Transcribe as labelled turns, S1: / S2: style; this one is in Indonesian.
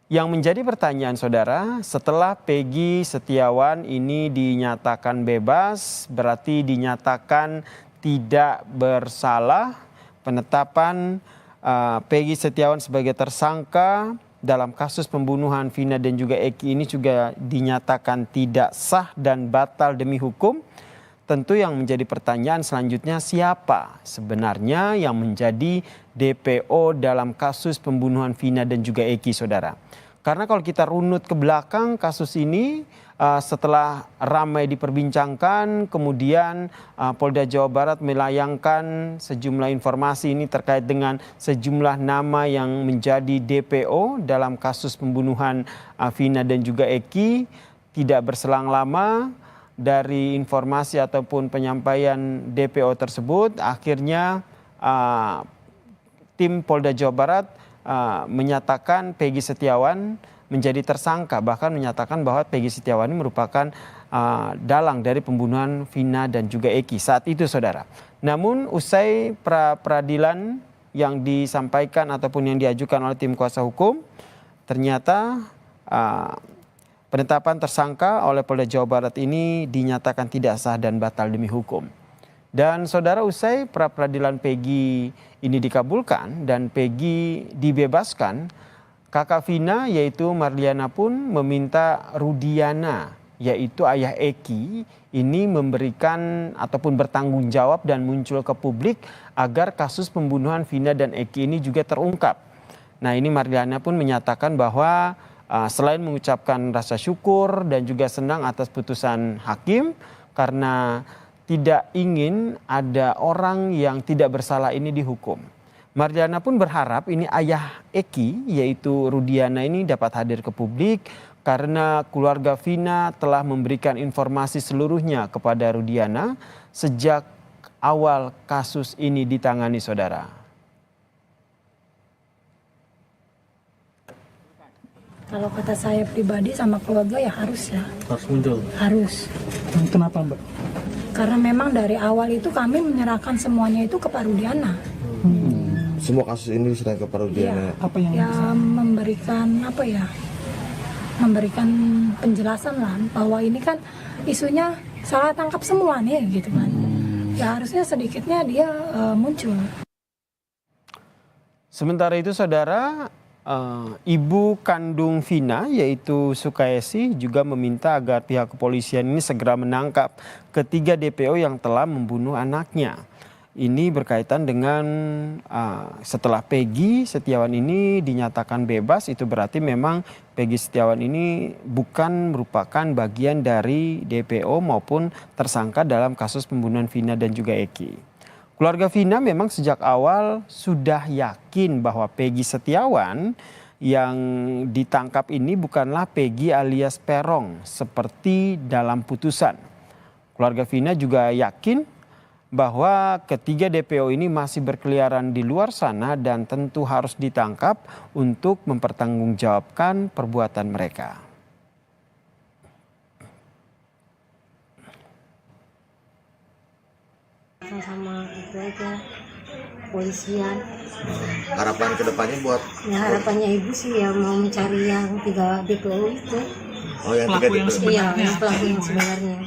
S1: Yang menjadi pertanyaan saudara, setelah Peggy Setiawan ini dinyatakan bebas, berarti dinyatakan tidak bersalah. Penetapan Peggy Setiawan sebagai tersangka dalam kasus pembunuhan Vina dan juga Eki ini juga dinyatakan tidak sah dan batal demi hukum. Tentu yang menjadi pertanyaan selanjutnya, siapa sebenarnya yang menjadi DPO dalam kasus pembunuhan Vina dan juga Eki, saudara? Karena kalau kita runut ke belakang kasus ini, setelah ramai diperbincangkan, kemudian Polda Jawa Barat melayangkan sejumlah informasi ini terkait dengan sejumlah nama yang menjadi DPO dalam kasus pembunuhan Vina dan juga Eki. Tidak berselang lama dari informasi ataupun penyampaian DPO tersebut, akhirnya tim Polda Jawa Barat menyatakan Peggy Setiawan menjadi tersangka, bahkan menyatakan bahwa Peggy Setiawan ini merupakan dalang dari pembunuhan Vina dan juga Eki saat itu, saudara. Namun usai pra-peradilan yang disampaikan ataupun yang diajukan oleh tim kuasa hukum, ternyata penetapan tersangka oleh Polda Jawa Barat ini dinyatakan tidak sah dan batal demi hukum. Dan saudara, usai pra-peradilan Peggy ini dikabulkan dan Peggy dibebaskan, kakak Vina yaitu Marliana pun meminta Rudiana yaitu ayah Eki ini memberikan ataupun bertanggung jawab dan muncul ke publik agar kasus pembunuhan Vina dan Eki ini juga terungkap. Nah, ini Marliana pun menyatakan bahwa selain mengucapkan rasa syukur dan juga senang atas putusan hakim karena tidak ingin ada orang yang tidak bersalah ini dihukum. Marliana pun berharap ini ayah Eki yaitu Rudiana ini dapat hadir ke publik karena keluarga Vina telah memberikan informasi seluruhnya kepada Rudiana sejak awal kasus ini ditangani, saudara.
S2: Kalau kata saya pribadi sama keluarga ya harus ya.
S3: Harus muncul? Harus.
S4: Kenapa, Mbak?
S2: Karena memang dari awal itu kami menyerahkan semuanya itu ke Pak Rudiana.
S5: Semua kasus ini diserahkan ke Pak Rudiana.
S2: Ya,
S4: Apa yang
S2: ya memberikan penjelasan lah bahwa ini kan isunya salah tangkap semua nih gitu kan. Ya harusnya sedikitnya dia muncul.
S1: Sementara itu, saudara, ibu kandung Vina yaitu Sukaesi juga meminta agar pihak kepolisian ini segera menangkap ketiga DPO yang telah membunuh anaknya. Ini berkaitan dengan setelah Peggy Setiawan ini dinyatakan bebas, itu berarti memang Peggy Setiawan ini bukan merupakan bagian dari DPO maupun tersangka dalam kasus pembunuhan Vina dan juga Eki. Keluarga Vina memang sejak awal sudah yakin bahwa Peggy Setiawan yang ditangkap ini bukanlah Peggy alias Perong seperti dalam putusan. Keluarga Vina juga yakin bahwa ketiga DPO ini masih berkeliaran di luar sana dan tentu harus ditangkap untuk mempertanggungjawabkan perbuatan mereka.
S6: Sama itu aja polisian.
S5: Harapan kedepannya buat
S6: Ya harapannya ibu sih ya mau mencari yang 3 DPO itu.
S5: yang
S4: pelaku yang
S5: DPO.
S4: sebenarnya?
S6: Iya, pelaku yang sebenarnya.